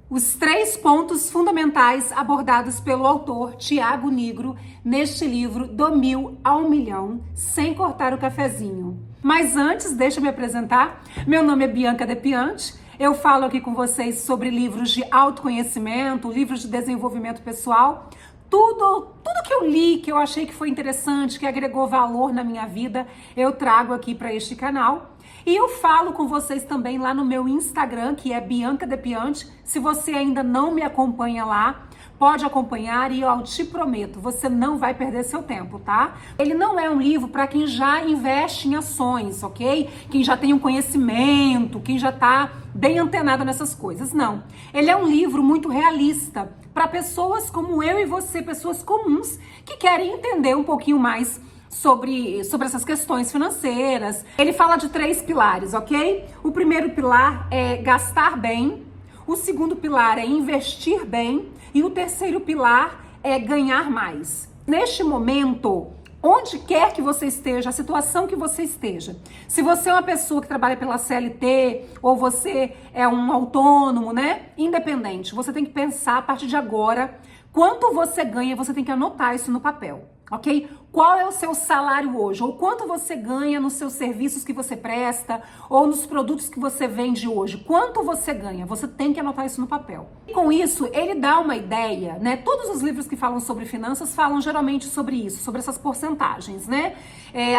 Os 3 pontos fundamentais abordados pelo autor Tiago Nigro neste livro Do Mil ao Milhão, sem cortar o cafezinho. Mas antes, deixa eu me apresentar. Meu nome é Bianca Depiante. Eu falo aqui com vocês sobre livros de autoconhecimento, livros de desenvolvimento pessoal. Tudo que eu li, que eu achei que foi interessante, que agregou valor na minha vida, eu trago aqui para este canal. E eu falo com vocês também lá no meu Instagram, que é Bianca Depiante. Se você ainda não me acompanha lá, pode acompanhar e eu te prometo, você não vai perder seu tempo, tá? Ele não é um livro para quem já investe em ações, ok? Quem já tem um conhecimento, quem já tá bem antenado nessas coisas, não. Ele é um livro muito realista para pessoas como eu e você, pessoas comuns que querem entender um pouquinho mais sobre essas questões financeiras. Ele fala de 3 pilares, ok? O primeiro pilar é gastar bem, o segundo pilar é investir bem e o terceiro pilar é ganhar mais. Neste momento, onde quer que você esteja, a situação que você esteja, se você é uma pessoa que trabalha pela CLT ou você é um autônomo, né, independente, você tem que pensar a partir de agora quanto você ganha, você tem que anotar isso no papel. Ok? Qual é o seu salário hoje? Ou quanto você ganha nos seus serviços que você presta? Ou nos produtos que você vende hoje? Quanto você ganha? Você tem que anotar isso no papel. E com isso, ele dá uma ideia, né? Todos os livros que falam sobre finanças falam geralmente sobre isso, sobre essas porcentagens, né?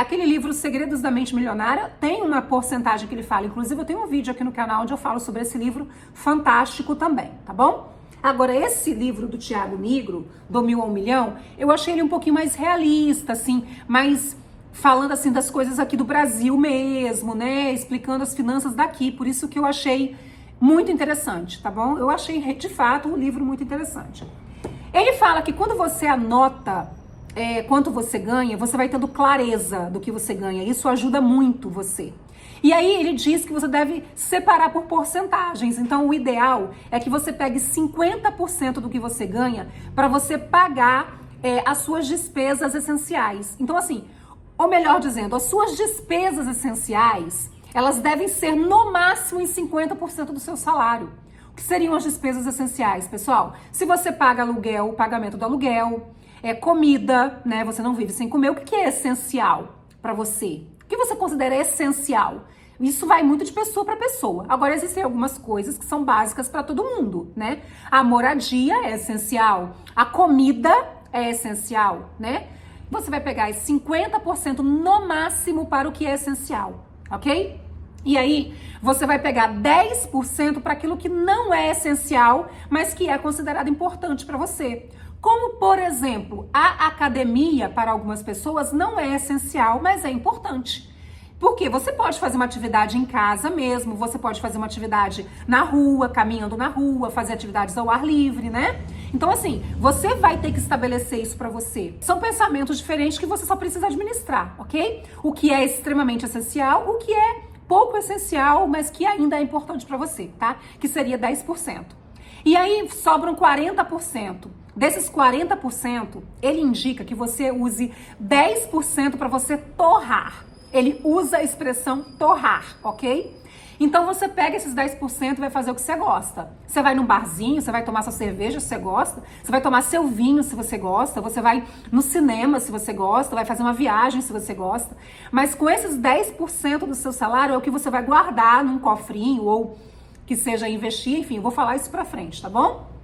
Aquele livro Segredos da Mente Milionária tem uma porcentagem que ele fala. Inclusive, eu tenho um vídeo aqui no canal onde eu falo sobre esse livro fantástico também, tá bom? Agora, esse livro do Tiago Nigro, Do Mil ao Milhão, eu achei ele um pouquinho mais realista, assim, mais falando assim das coisas aqui do Brasil mesmo, né? Explicando as finanças daqui, por isso que eu achei muito interessante, tá bom? Eu achei, de fato, um livro muito interessante. Ele fala que quando você anota quanto você ganha, você vai tendo clareza do que você ganha. Isso ajuda muito você. E aí ele diz que você deve separar por porcentagens. Então o ideal é que você pegue 50% do que você ganha para você pagar as suas despesas essenciais. Então assim, ou melhor dizendo, as suas despesas essenciais, elas devem ser no máximo em 50% do seu salário. O que seriam as despesas essenciais, pessoal? Se você paga aluguel, o pagamento do aluguel, comida, né? Você não vive sem comer. O que é essencial para você? O que você considera essencial? Isso vai muito de pessoa para pessoa. Agora, existem algumas coisas que são básicas para todo mundo, né? A moradia é essencial, a comida é essencial, né? Você vai pegar 50% no máximo para o que é essencial, ok? E aí, você vai pegar 10% para aquilo que não é essencial, mas que é considerado importante para você. Como, por exemplo, a academia, para algumas pessoas, não é essencial, mas é importante. Porque você pode fazer uma atividade em casa mesmo, você pode fazer uma atividade na rua, caminhando na rua, fazer atividades ao ar livre, né? Então, assim, você vai ter que estabelecer isso pra você. São pensamentos diferentes que você só precisa administrar, ok? O que é extremamente essencial, o que é pouco essencial, mas que ainda é importante pra você, tá? Que seria 10%. E aí sobram 40%. Desses 40%, ele indica que você use 10% para você torrar. Ele usa a expressão torrar, ok? Então você pega esses 10% e vai fazer o que você gosta. Você vai num barzinho, você vai tomar sua cerveja se você gosta, você vai tomar seu vinho se você gosta, você vai no cinema se você gosta, vai fazer uma viagem se você gosta. Mas com esses 10% do seu salário é o que você vai guardar num cofrinho ou que seja investir, enfim, eu vou falar isso pra frente, tá bom?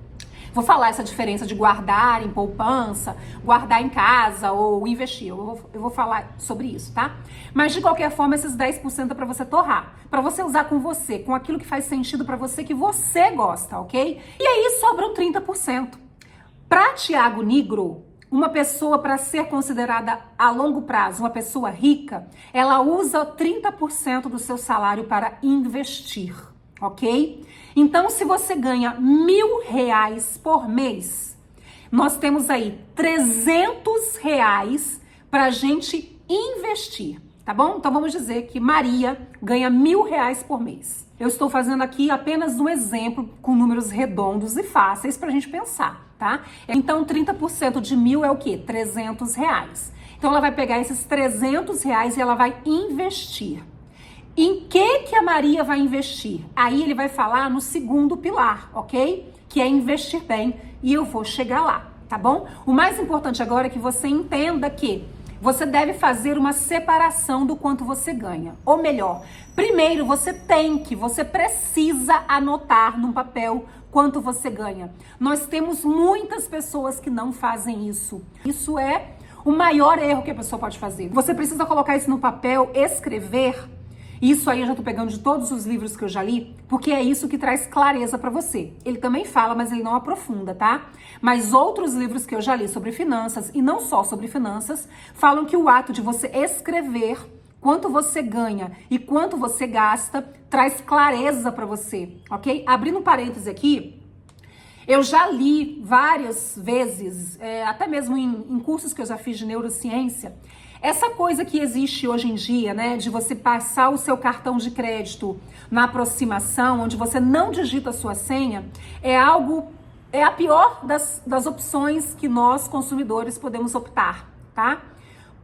Vou falar essa diferença de guardar em poupança, guardar em casa ou investir. Eu vou falar sobre isso, tá? Mas de qualquer forma, esses 10% é para você torrar. Para você usar com você, com aquilo que faz sentido para você, que você gosta, ok? E aí sobram 30%. Para Tiago Nigro, uma pessoa, para ser considerada a longo prazo, uma pessoa rica, ela usa 30% do seu salário para investir. Ok? Então, se você ganha R$1.000 por mês, nós temos aí R$300 pra gente investir, tá bom? Então, vamos dizer que Maria ganha R$1.000 por mês. Eu estou fazendo aqui apenas um exemplo com números redondos e fáceis pra gente pensar, tá? Então, 30% de 1.000 é o quê? R$300. Então, ela vai pegar esses R$300 e ela vai investir. Em que a Maria vai investir? Aí ele vai falar no segundo pilar, ok? Que é investir bem, e eu vou chegar lá, tá bom? O mais importante agora é que você entenda que você deve fazer uma separação do quanto você ganha. Ou melhor, primeiro você precisa anotar num papel quanto você ganha. Nós temos muitas pessoas que não fazem isso. Isso é o maior erro que a pessoa pode fazer. Você precisa colocar isso no papel, escrever. Isso aí eu já tô pegando de todos os livros que eu já li, porque é isso que traz clareza pra você. Ele também fala, mas ele não aprofunda, tá? Mas outros livros que eu já li sobre finanças, e não só sobre finanças, falam que o ato de você escrever quanto você ganha e quanto você gasta traz clareza pra você, ok? Abrindo um parêntese aqui, eu já li várias vezes, até mesmo em cursos que eu já fiz de neurociência, essa coisa que existe hoje em dia, né, de você passar o seu cartão de crédito na aproximação, onde você não digita a sua senha, é a pior das opções que nós, consumidores, podemos optar, tá?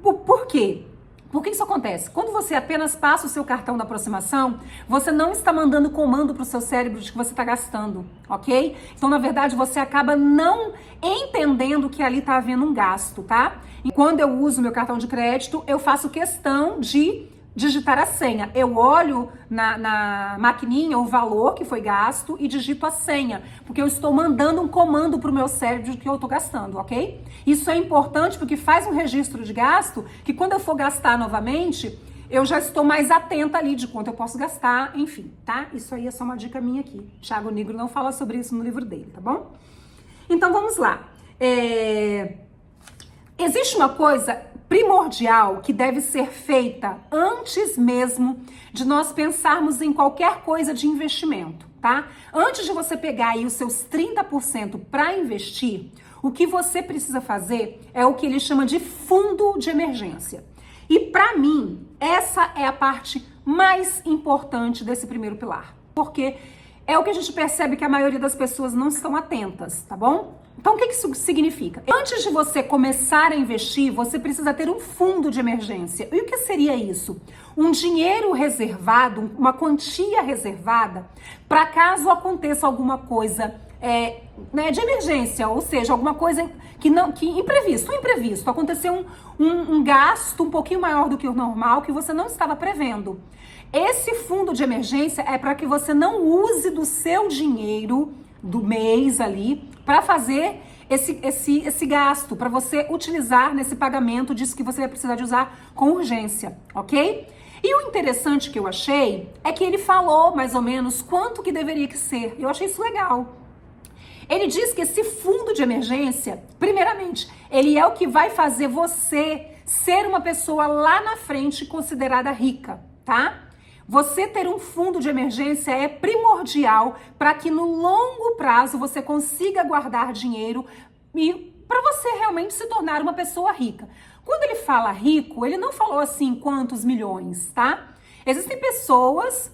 Por quê? Por que isso acontece? Quando você apenas passa o seu cartão da aproximação, você não está mandando comando para o seu cérebro de que você está gastando, ok? Então, na verdade, você acaba não entendendo que ali está havendo um gasto, tá? E quando eu uso meu cartão de crédito, eu faço questão de digitar a senha. Eu olho na maquininha o valor que foi gasto e digito a senha, porque eu estou mandando um comando para o meu cérebro de que eu estou gastando, ok? Isso é importante porque faz um registro de gasto que quando eu for gastar novamente, eu já estou mais atenta ali de quanto eu posso gastar, enfim, tá? Isso aí é só uma dica minha aqui. Thiago Nigro não fala sobre isso no livro dele, tá bom? Então vamos lá. Existe uma coisa primordial que deve ser feita antes mesmo de nós pensarmos em qualquer coisa de investimento, tá? Antes de você pegar aí os seus 30% para investir, o que você precisa fazer é o que ele chama de fundo de emergência. E para mim, essa é a parte mais importante desse primeiro pilar, porque é o que a gente percebe que a maioria das pessoas não estão atentas, tá bom? Então, o que isso significa? Antes de você começar a investir, você precisa ter um fundo de emergência. E o que seria isso? Um dinheiro reservado, uma quantia reservada, para caso aconteça alguma coisa de emergência, ou seja, alguma coisa que imprevisto. Aconteceu um gasto um pouquinho maior do que o normal, que você não estava prevendo. Esse fundo de emergência é para que você não use do seu dinheiro do mês ali para fazer esse gasto, para você utilizar nesse pagamento disso que você vai precisar de usar com urgência, ok? E o interessante que eu achei é que ele falou mais ou menos quanto que deveria que ser. Eu achei isso legal. Ele diz que esse fundo de emergência, primeiramente, ele é o que vai fazer você ser uma pessoa lá na frente considerada rica, tá? Você ter um fundo de emergência é primordial para que no longo prazo você consiga guardar dinheiro e para você realmente se tornar uma pessoa rica. Quando ele fala rico, ele não falou assim quantos milhões, tá? Existem pessoas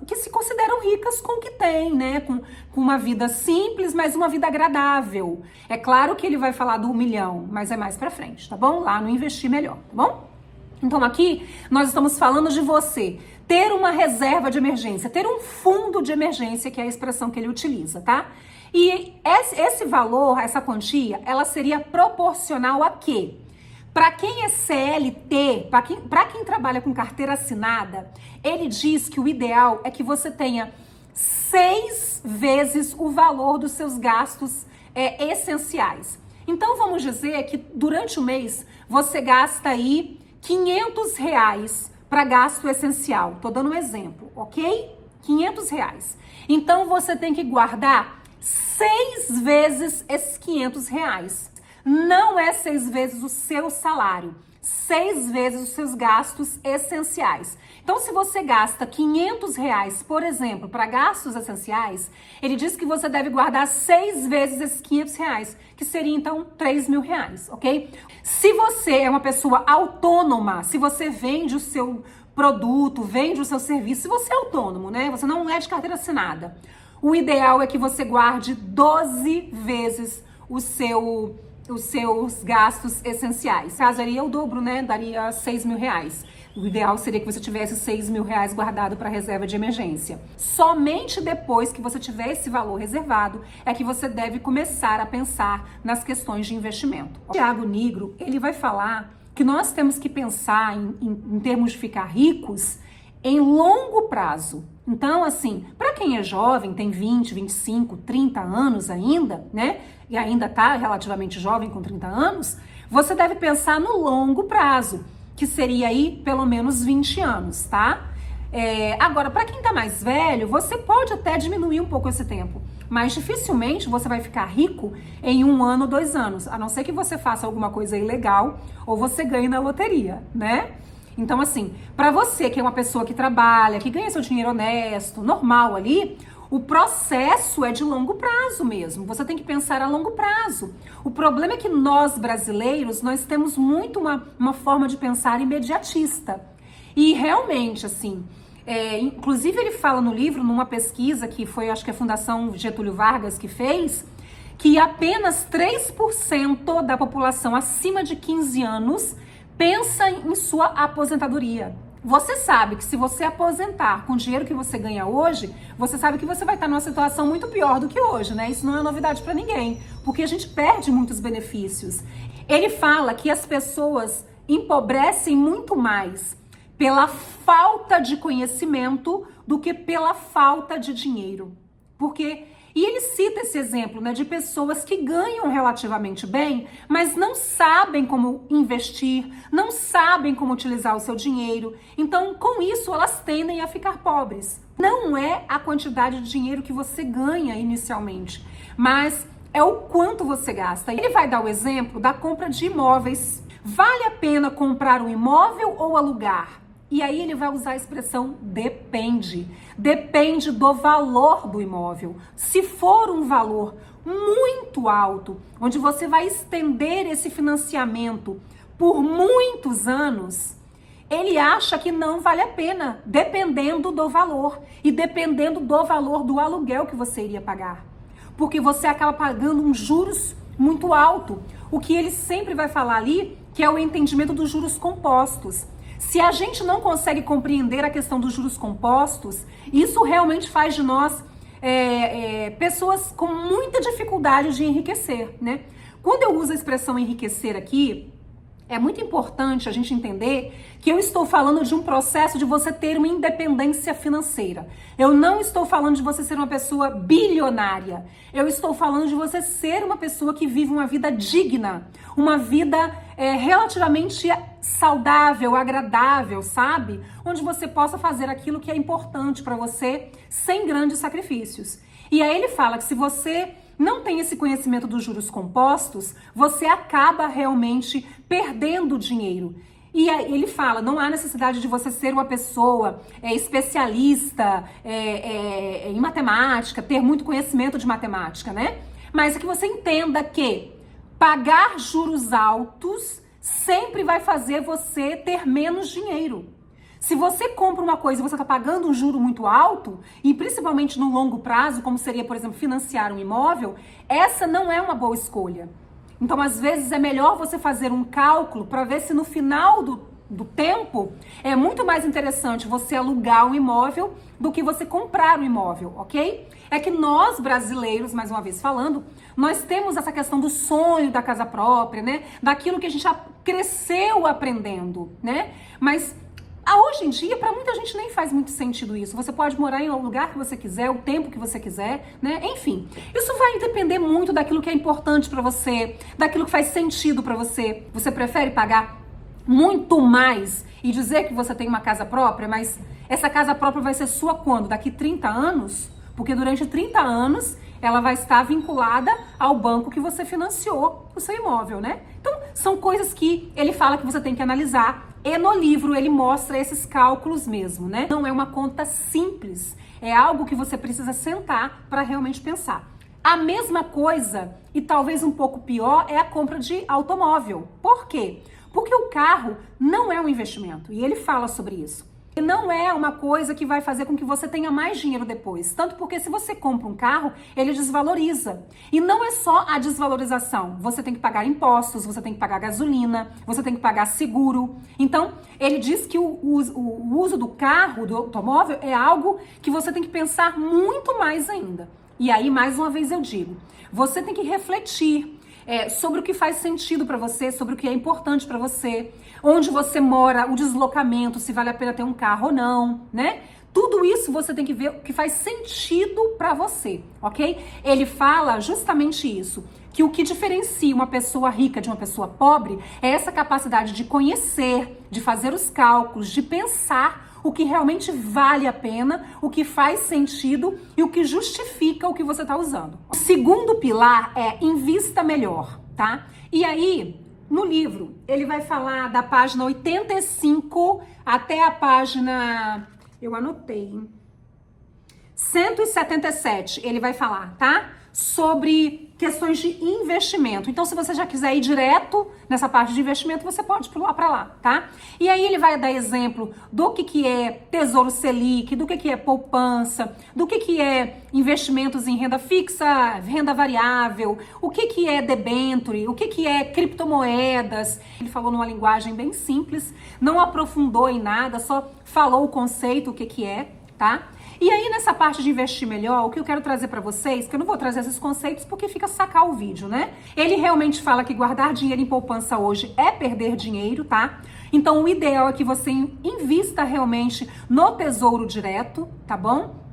que se consideram ricas com o que tem, né? Com uma vida simples, mas uma vida agradável. É claro que ele vai falar do 1 milhão, mas é mais para frente, tá bom? Lá no Investir Melhor, tá bom? Então aqui nós estamos falando de você ter uma reserva de emergência, ter um fundo de emergência, que é a expressão que ele utiliza, tá? E esse valor, essa quantia, ela seria proporcional a quê? Para quem é CLT, para quem trabalha com carteira assinada, ele diz que o ideal é que você tenha 6 vezes o valor dos seus gastos essenciais. Então vamos dizer que durante o mês você gasta aí R$500 para gasto essencial. Tô dando um exemplo, ok? R$500. Então você tem que guardar 6 vezes esses R$500. Não é 6 vezes o seu salário, 6 vezes os seus gastos essenciais. Então, se você gasta R$500, por exemplo, para gastos essenciais, ele diz que você deve guardar 6 vezes esses R$500, que seria então R$3.000, ok? Se você é uma pessoa autônoma, se você vende o seu produto, vende o seu serviço, se você é autônomo, né? Você não é de carteira assinada. O ideal é que você guarde 12 vezes o seu os seus gastos essenciais. Casaria o dobro, né? Daria 6 mil reais. O ideal seria que você tivesse 6 mil reais guardado para reserva de emergência. Somente depois que você tiver esse valor reservado é que você deve começar a pensar nas questões de investimento. O Tiago Nigro, ele vai falar que nós temos que pensar em termos de ficar ricos em longo prazo. Então, assim, para quem é jovem, tem 20, 25, 30 anos ainda, né? E ainda tá relativamente jovem com 30 anos, você deve pensar no longo prazo, que seria aí pelo menos 20 anos, tá? Agora, para quem tá mais velho, você pode até diminuir um pouco esse tempo, mas dificilmente você vai ficar rico em 1 ano, 2 anos, a não ser que você faça alguma coisa ilegal ou você ganhe na loteria, né? Então, assim, para você que é uma pessoa que trabalha, que ganha seu dinheiro honesto, normal ali, o processo é de longo prazo mesmo. Você tem que pensar a longo prazo. O problema é que nós, brasileiros, nós temos muito uma forma de pensar imediatista. E realmente, assim, inclusive ele fala no livro, numa pesquisa que foi, acho que a Fundação Getúlio Vargas que fez, que apenas 3% da população acima de 15 anos pensa em sua aposentadoria. Você sabe que se você aposentar com o dinheiro que você ganha hoje, você sabe que você vai estar numa situação muito pior do que hoje, né? Isso não é novidade para ninguém, porque a gente perde muitos benefícios. Ele fala que as pessoas empobrecem muito mais pela falta de conhecimento do que pela falta de dinheiro. E ele cita esse exemplo, né, de pessoas que ganham relativamente bem, mas não sabem como investir, não sabem como utilizar o seu dinheiro. Então, com isso, elas tendem a ficar pobres. Não é a quantidade de dinheiro que você ganha inicialmente, mas é o quanto você gasta. Ele vai dar o exemplo da compra de imóveis. Vale a pena comprar um imóvel ou alugar? E aí ele vai usar a expressão depende. Depende do valor do imóvel. Se for um valor muito alto, onde você vai estender esse financiamento por muitos anos, ele acha que não vale a pena, dependendo do valor e dependendo do valor do aluguel que você iria pagar. Porque você acaba pagando um juros muito alto. O que ele sempre vai falar ali, que é o entendimento dos juros compostos. Se a gente não consegue compreender a questão dos juros compostos, isso realmente faz de nós pessoas com muita dificuldade de enriquecer, né? Quando eu uso a expressão enriquecer aqui, é muito importante a gente entender que eu estou falando de um processo de você ter uma independência financeira. Eu não estou falando de você ser uma pessoa bilionária. Eu estou falando de você ser uma pessoa que vive uma vida digna, uma vida relativamente saudável, agradável, sabe? Onde você possa fazer aquilo que é importante para você sem grandes sacrifícios. E aí ele fala que se você não tem esse conhecimento dos juros compostos, você acaba realmente perdendo dinheiro. E aí ele fala, não há necessidade de você ser uma pessoa especialista em matemática, ter muito conhecimento de matemática, né? Mas é que você entenda que pagar juros altos sempre vai fazer você ter menos dinheiro. Se você compra uma coisa e você está pagando um juro muito alto, e principalmente no longo prazo, como seria, por exemplo, financiar um imóvel, essa não é uma boa escolha. Então, às vezes, é melhor você fazer um cálculo para ver se no final do tempo é muito mais interessante você alugar um imóvel do que você comprar um imóvel, ok? É que nós, brasileiros, mais uma vez falando, nós temos essa questão do sonho da casa própria, né? Daquilo que a gente já cresceu aprendendo, né? Mas hoje em dia, para muita gente nem faz muito sentido isso. Você pode morar em um lugar que você quiser, o tempo que você quiser, né? Enfim, isso vai depender muito daquilo que é importante para você, daquilo que faz sentido para você. Você prefere pagar muito mais e dizer que você tem uma casa própria, mas essa casa própria vai ser sua quando? Daqui 30 anos? Porque durante 30 anos ela vai estar vinculada ao banco que você financiou o seu imóvel, né? Então, são coisas que ele fala que você tem que analisar. E no livro ele mostra esses cálculos mesmo, né? Não é uma conta simples, é algo que você precisa sentar para realmente pensar. A mesma coisa, e talvez um pouco pior, é a compra de automóvel. Por quê? Porque o carro não é um investimento, e ele fala sobre isso. E não é uma coisa que vai fazer com que você tenha mais dinheiro depois. Tanto porque se você compra um carro, ele desvaloriza. E não é só a desvalorização. Você tem que pagar impostos, você tem que pagar gasolina, você tem que pagar seguro. Então, ele diz que o uso do carro, do automóvel, é algo que você tem que pensar muito mais ainda. E aí, mais uma vez eu digo, você tem que refletir sobre o que faz sentido para você, sobre o que é importante para você, onde você mora, o deslocamento, se vale a pena ter um carro ou não, né? Tudo isso você tem que ver o que faz sentido para você, ok? Ele fala justamente isso, que o que diferencia uma pessoa rica de uma pessoa pobre é essa capacidade de conhecer, de fazer os cálculos, de pensar o que realmente vale a pena, o que faz sentido e o que justifica o que você está usando. O segundo pilar é invista melhor, tá? E aí, no livro, ele vai falar da página 85 até a página, eu anotei, 177, ele vai falar, tá? Sobre questões de investimento. Então, se você já quiser ir direto nessa parte de investimento, você pode pular para lá, tá? E aí ele vai dar exemplo do que é Tesouro Selic, do que é poupança, do que é investimentos em renda fixa, renda variável, o que é debenture, o que é criptomoedas. Ele falou numa linguagem bem simples, não aprofundou em nada, só falou o conceito, o que é, tá? E aí, nessa parte de investir melhor, o que eu quero trazer para vocês, que eu não vou trazer esses conceitos porque fica sacar o vídeo, né? Ele realmente fala que guardar dinheiro em poupança hoje é perder dinheiro, tá? Então, o ideal é que você invista realmente no Tesouro Direto, tá bom?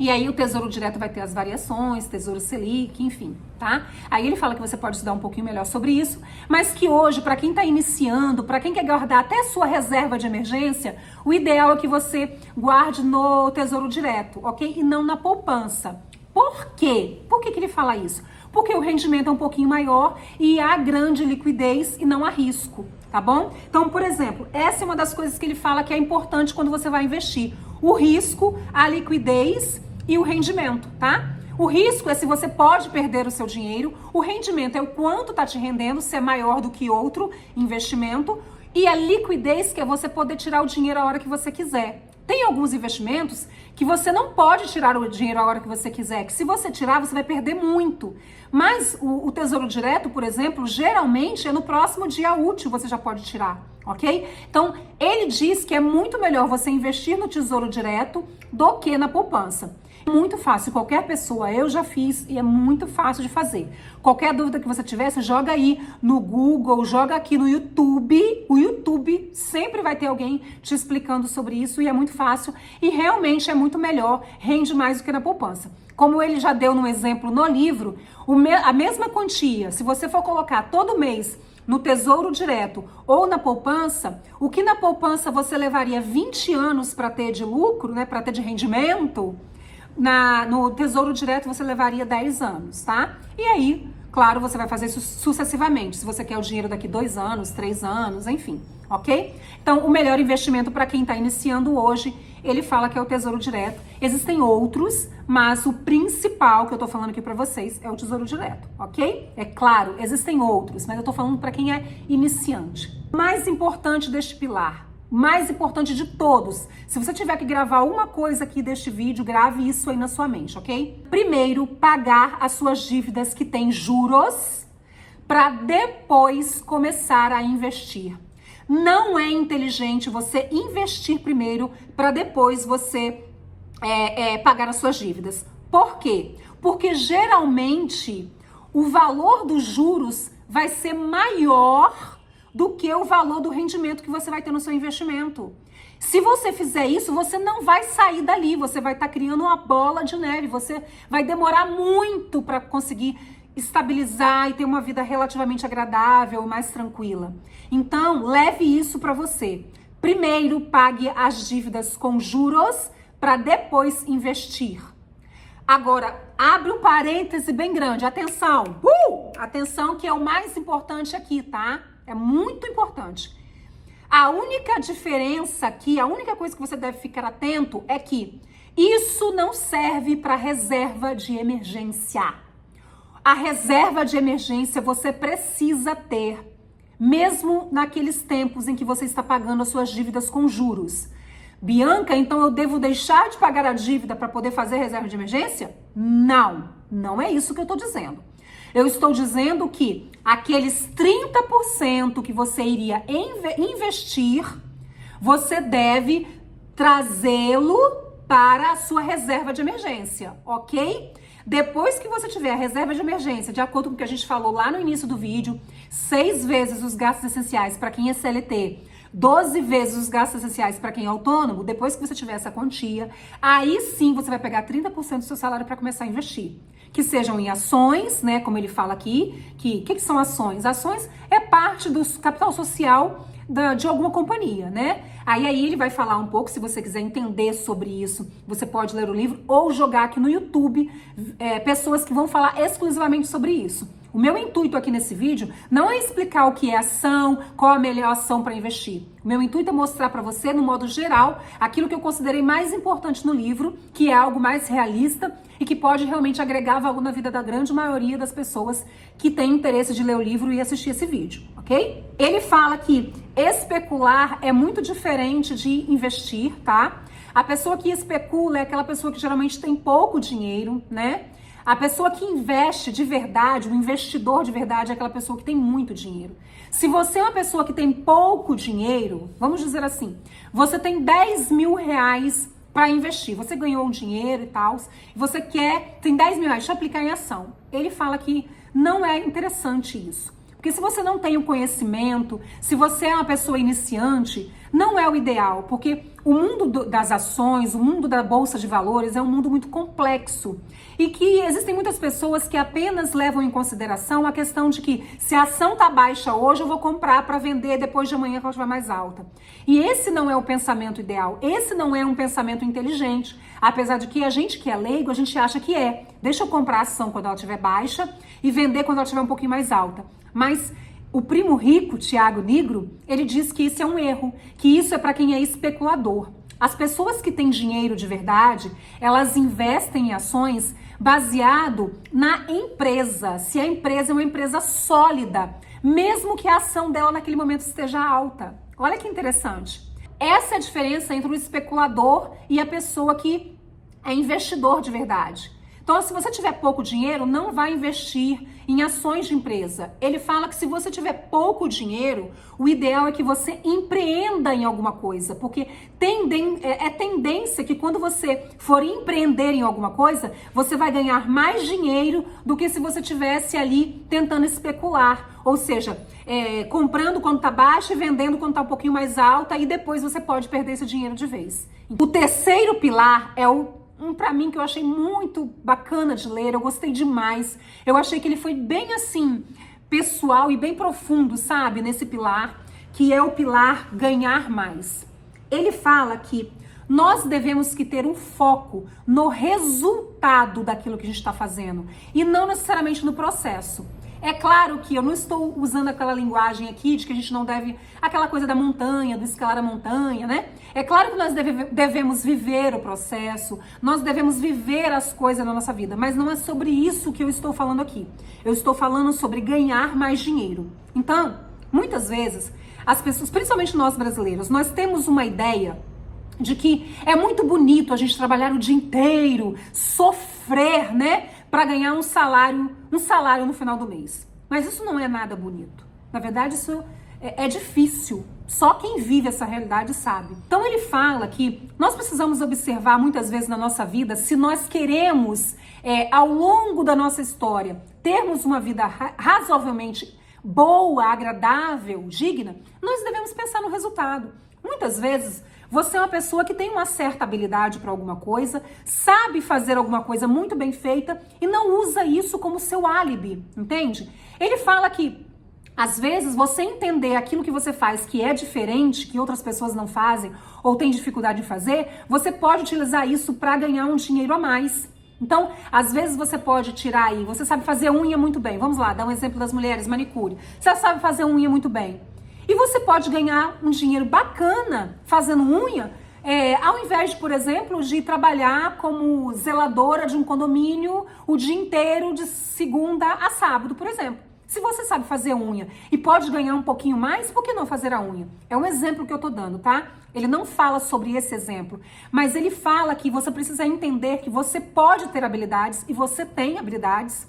E aí o Tesouro Direto vai ter as variações, Tesouro Selic, enfim, tá? Aí ele fala que você pode estudar um pouquinho melhor sobre isso, mas que hoje, para quem tá iniciando, para quem quer guardar até a sua reserva de emergência, o ideal é que você guarde no Tesouro Direto, ok? E não na poupança. Por quê? Por que ele fala isso? Porque o rendimento é um pouquinho maior e há grande liquidez e não há risco, tá bom? Então, por exemplo, essa é uma das coisas que ele fala que é importante quando você vai investir. O risco, a liquidez e o rendimento, tá? O risco é se você pode perder o seu dinheiro, o rendimento é o quanto tá te rendendo, se é maior do que outro investimento, e a liquidez que é você poder tirar o dinheiro a hora que você quiser. Tem alguns investimentos que você não pode tirar o dinheiro a hora que você quiser, que se você tirar, você vai perder muito. Mas o Tesouro Direto, por exemplo, geralmente é no próximo dia útil você já pode tirar, ok? Então, ele diz que é muito melhor você investir no Tesouro Direto do que na poupança. Muito fácil, qualquer pessoa, eu já fiz e é muito fácil de fazer. Qualquer dúvida que você tiver, você joga aí no Google, joga aqui no YouTube. O YouTube sempre vai ter alguém te explicando sobre isso e é muito fácil e realmente é muito melhor, rende mais do que na poupança. Como ele já deu no exemplo no livro, a mesma quantia, se você for colocar todo mês no Tesouro Direto ou na poupança, o que na poupança você levaria 20 anos para ter de lucro, né, para ter de rendimento, no Tesouro Direto você levaria 10 anos, tá? E aí, claro, você vai fazer isso sucessivamente, se você quer o dinheiro daqui 2 anos, 3 anos, enfim, ok? Então, o melhor investimento para quem está iniciando hoje, ele fala que é o Tesouro Direto. Existem outros, mas o principal que eu tô falando aqui para vocês é o Tesouro Direto, ok? É claro, existem outros, mas eu tô falando para quem é iniciante. Mais importante deste pilar, mais importante de todos, se você tiver que gravar uma coisa aqui deste vídeo, grave isso aí na sua mente, ok? Primeiro, pagar as suas dívidas que têm juros para depois começar a investir. Não é inteligente você investir primeiro para depois você pagar as suas dívidas. Por quê? Porque geralmente o valor dos juros vai ser maior do que o valor do rendimento que você vai ter no seu investimento. Se você fizer isso, você não vai sair dali, você vai estar criando uma bola de neve, você vai demorar muito para conseguir estabilizar e ter uma vida relativamente agradável, mais tranquila. Então, leve isso para você. Primeiro, pague as dívidas com juros para depois investir. Agora, abre um parêntese bem grande. Atenção! Atenção que é o mais importante aqui, tá? É muito importante. A única diferença aqui, a única coisa que você deve ficar atento é que isso não serve para reserva de emergência. A reserva de emergência você precisa ter, mesmo naqueles tempos em que você está pagando as suas dívidas com juros. Bianca, então eu devo deixar de pagar a dívida para poder fazer reserva de emergência? Não, não é isso que eu estou dizendo. Eu estou dizendo que aqueles 30% que você iria investir, você deve trazê-lo para a sua reserva de emergência, ok? Depois que você tiver a reserva de emergência, de acordo com o que a gente falou lá no início do vídeo, 6 vezes os gastos essenciais para quem é CLT, 12 vezes os gastos essenciais para quem é autônomo, depois que você tiver essa quantia, aí sim você vai pegar 30% do seu salário para começar a investir. Que sejam em ações, né, como ele fala aqui, que são ações? Ações é parte do capital social de alguma companhia, né? Aí ele vai falar um pouco, se você quiser entender sobre isso, você pode ler o livro ou jogar aqui no YouTube pessoas que vão falar exclusivamente sobre isso. O meu intuito aqui nesse vídeo não é explicar o que é ação, qual a melhor ação para investir. O meu intuito é mostrar para você, no modo geral, aquilo que eu considerei mais importante no livro, que é algo mais realista e que pode realmente agregar valor na vida da grande maioria das pessoas que têm interesse de ler o livro e assistir esse vídeo, ok? Ele fala que especular é muito diferente de investir, tá? A pessoa que especula é aquela pessoa que geralmente tem pouco dinheiro, né? A pessoa que investe de verdade, o investidor de verdade, é aquela pessoa que tem muito dinheiro. Se você é uma pessoa que tem pouco dinheiro, vamos dizer assim, você tem 10 mil reais para investir, você ganhou um dinheiro e tal, você tem 10 mil reais, deixa eu aplicar em ação. Ele fala que não é interessante isso. Porque se você não tem o conhecimento, se você é uma pessoa iniciante, não é o ideal, porque o mundo das ações, o mundo da bolsa de valores é um mundo muito complexo e que existem muitas pessoas que apenas levam em consideração a questão de que se a ação tá baixa hoje, eu vou comprar para vender depois de amanhã que ela estiver mais alta. E esse não é o pensamento ideal, esse não é um pensamento inteligente, apesar de que a gente que é leigo, a gente acha que é. Deixa eu comprar a ação quando ela estiver baixa e vender quando ela estiver um pouquinho mais alta. Mas o primo rico, Tiago Nigro, ele diz que isso é um erro, que isso é para quem é especulador. As pessoas que têm dinheiro de verdade, elas investem em ações baseado na empresa, se a empresa é uma empresa sólida, mesmo que a ação dela naquele momento esteja alta. Olha que interessante. Essa é a diferença entre o especulador e a pessoa que é investidor de verdade. Então, se você tiver pouco dinheiro, não vai investir em ações de empresa. Ele fala que se você tiver pouco dinheiro, o ideal é que você empreenda em alguma coisa, porque é tendência que quando você for empreender em alguma coisa, você vai ganhar mais dinheiro do que se você tivesse ali tentando especular. Ou seja, comprando quando tá baixa e vendendo quando tá um pouquinho mais alta, e depois você pode perder esse dinheiro de vez. O terceiro pilar é pra mim, que eu achei muito bacana de ler, eu gostei demais. Eu achei que ele foi bem assim, pessoal e bem profundo, sabe? Nesse pilar, que é o pilar ganhar mais. Ele fala que nós devemos que ter um foco no resultado daquilo que a gente está fazendo e não necessariamente no processo. É claro que eu não estou usando aquela linguagem aqui de que a gente não deve, aquela coisa da montanha, do escalar a montanha, né? É claro que nós devemos viver o processo, nós devemos viver as coisas na nossa vida, mas não é sobre isso que eu estou falando aqui. Eu estou falando sobre ganhar mais dinheiro. Então, muitas vezes, as pessoas, principalmente nós brasileiros, nós temos uma ideia de que é muito bonito a gente trabalhar o dia inteiro, sofrer, né, para ganhar um salário no final do mês. Mas isso não é nada bonito. Na verdade, isso é difícil. Só quem vive essa realidade sabe. Então ele fala que nós precisamos observar muitas vezes na nossa vida, se nós queremos, ao longo da nossa história, termos uma vida razoavelmente boa, agradável, digna, nós devemos pensar no resultado. Muitas vezes, você é uma pessoa que tem uma certa habilidade para alguma coisa, sabe fazer alguma coisa muito bem feita e não usa isso como seu álibi, entende? Ele fala que, às vezes, você entender aquilo que você faz que é diferente, que outras pessoas não fazem ou têm dificuldade de fazer, você pode utilizar isso para ganhar um dinheiro a mais. Então, às vezes você pode tirar aí, você sabe fazer unha muito bem, vamos lá, dar um exemplo das mulheres, manicure. Você sabe fazer unha muito bem. E você pode ganhar um dinheiro bacana fazendo unha, ao invés de, por exemplo, de trabalhar como zeladora de um condomínio o dia inteiro, de segunda a sábado, por exemplo. Se você sabe fazer unha e pode ganhar um pouquinho mais, por que não fazer a unha? É um exemplo que eu tô dando, tá? Ele não fala sobre esse exemplo, mas ele fala que você precisa entender que você pode ter habilidades e você tem habilidades.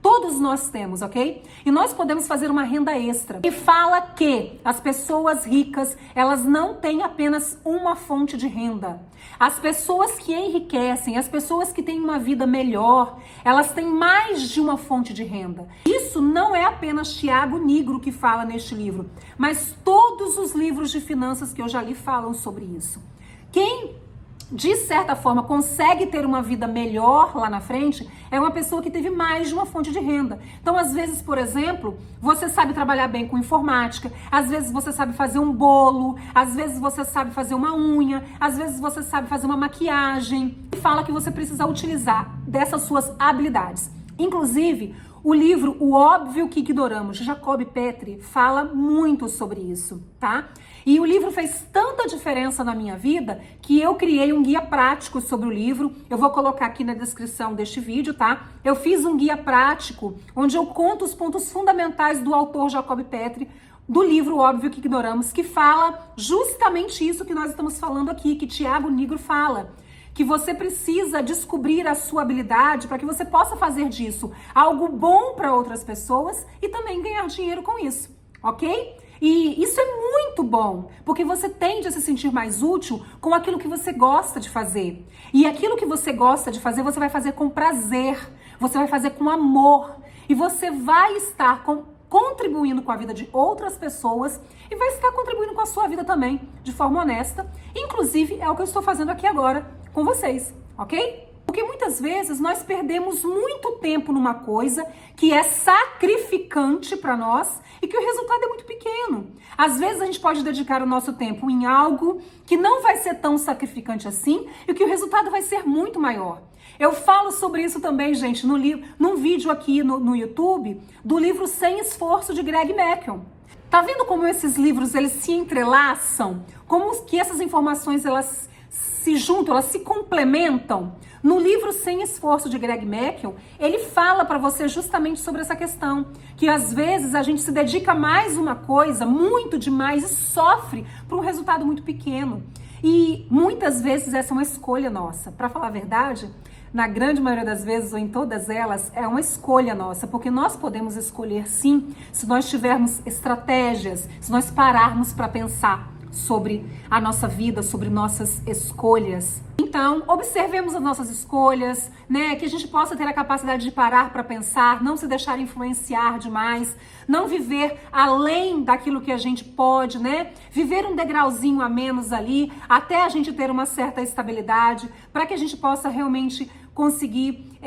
Todos nós temos, ok? E nós podemos fazer uma renda extra. E fala que as pessoas ricas, elas não têm apenas uma fonte de renda. As pessoas que enriquecem, as pessoas que têm uma vida melhor, elas têm mais de uma fonte de renda. Isso não é apenas Tiago Nigro que fala neste livro, mas todos os livros de finanças que eu já li falam sobre isso. Quem de certa forma, consegue ter uma vida melhor lá na frente, é uma pessoa que teve mais de uma fonte de renda. Então, às vezes, por exemplo, você sabe trabalhar bem com informática, às vezes você sabe fazer um bolo, às vezes você sabe fazer uma unha, às vezes você sabe fazer uma maquiagem. E fala que você precisa utilizar dessas suas habilidades. Inclusive, o livro O Óbvio que Ignoramos, de Jacob Petri, fala muito sobre isso, tá? E o livro fez tanta diferença na minha vida que eu criei um guia prático sobre o livro. Eu vou colocar aqui na descrição deste vídeo, tá? Eu fiz um guia prático onde eu conto os pontos fundamentais do autor Jacob Petri, do livro Óbvio que Ignoramos, que fala justamente isso que nós estamos falando aqui, que Tiago Nigro fala. Que você precisa descobrir a sua habilidade para que você possa fazer disso algo bom para outras pessoas e também ganhar dinheiro com isso, ok? E isso é muito bom, porque você tende a se sentir mais útil com aquilo que você gosta de fazer. E aquilo que você gosta de fazer, você vai fazer com prazer, você vai fazer com amor e você vai estar contribuindo com a vida de outras pessoas e vai estar contribuindo com a sua vida também, de forma honesta. Inclusive, é o que eu estou fazendo aqui agora com vocês, ok? Porque muitas vezes nós perdemos muito tempo numa coisa que é sacrificante para nós e que o resultado é muito pequeno. Às vezes a gente pode dedicar o nosso tempo em algo que não vai ser tão sacrificante assim e que o resultado vai ser muito maior. Eu falo sobre isso também, gente, num vídeo aqui no YouTube do livro Sem Esforço, de Greg McKeown. Tá vendo como esses livros eles se entrelaçam? Como que essas informações elas se juntam, elas se complementam? No livro Sem Esforço, de Greg McKeown, ele fala para você justamente sobre essa questão, que às vezes a gente se dedica mais uma coisa, muito demais, e sofre por um resultado muito pequeno. E muitas vezes essa é uma escolha nossa. Para falar a verdade, na grande maioria das vezes, ou em todas elas, é uma escolha nossa, porque nós podemos escolher sim, se nós tivermos estratégias, se nós pararmos para pensar sobre a nossa vida, sobre nossas escolhas. Então, observemos as nossas escolhas, né? Que a gente possa ter a capacidade de parar para pensar, não se deixar influenciar demais, não viver além daquilo que a gente pode, né? Viver um degrauzinho a menos ali, até a gente ter uma certa estabilidade, para que a gente possa realmente conseguir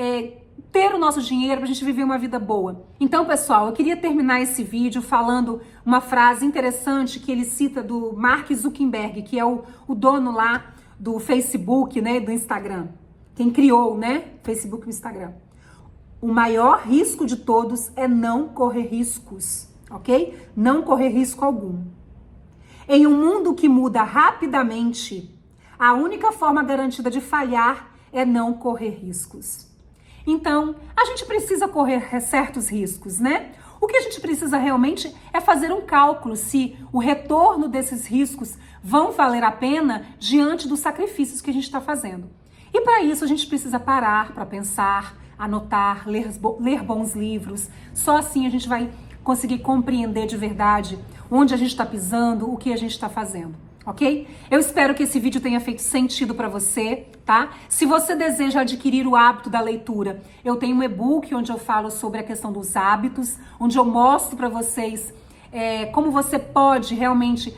ter o nosso dinheiro para a gente viver uma vida boa. Então, pessoal, eu queria terminar esse vídeo falando uma frase interessante que ele cita do Mark Zuckerberg, que é o dono lá do Facebook, né, do Instagram. Quem criou, né, Facebook e o Instagram. O maior risco de todos é não correr riscos, ok? Não correr risco algum. Em um mundo que muda rapidamente, a única forma garantida de falhar é não correr riscos. Então, a gente precisa correr certos riscos, né? O que a gente precisa realmente é fazer um cálculo se o retorno desses riscos vão valer a pena diante dos sacrifícios que a gente está fazendo. E para isso a gente precisa parar para pensar, anotar, ler bons livros. Só assim a gente vai conseguir compreender de verdade onde a gente está pisando, o que a gente está fazendo. Ok? Eu espero que esse vídeo tenha feito sentido para você, tá? Se você deseja adquirir o hábito da leitura, eu tenho um e-book onde eu falo sobre a questão dos hábitos, onde eu mostro para vocês como você pode realmente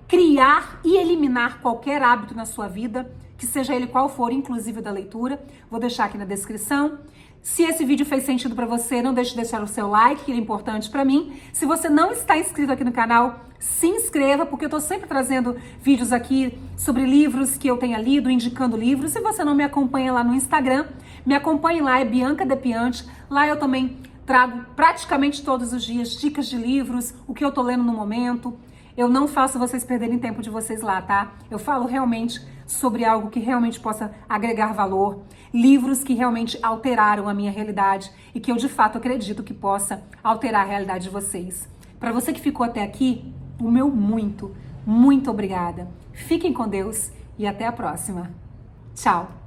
criar e eliminar qualquer hábito na sua vida, que seja ele qual for, inclusive da leitura. Vou deixar aqui na descrição. Se esse vídeo fez sentido para você, não deixe de deixar o seu like, que ele é importante para mim. Se você não está inscrito aqui no canal, se inscreva, porque eu estou sempre trazendo vídeos aqui sobre livros que eu tenha lido, indicando livros. Se você não me acompanha lá no Instagram, me acompanhe lá, é Bianca Depiante. Lá eu também trago praticamente todos os dias dicas de livros, o que eu estou lendo no momento. Eu não faço vocês perderem tempo de vocês lá, tá? Eu falo realmente sobre algo que realmente possa agregar valor, livros que realmente alteraram a minha realidade e que eu de fato acredito que possa alterar a realidade de vocês. Para você que ficou até aqui, o meu muito obrigada. Fiquem com Deus e até a próxima. Tchau!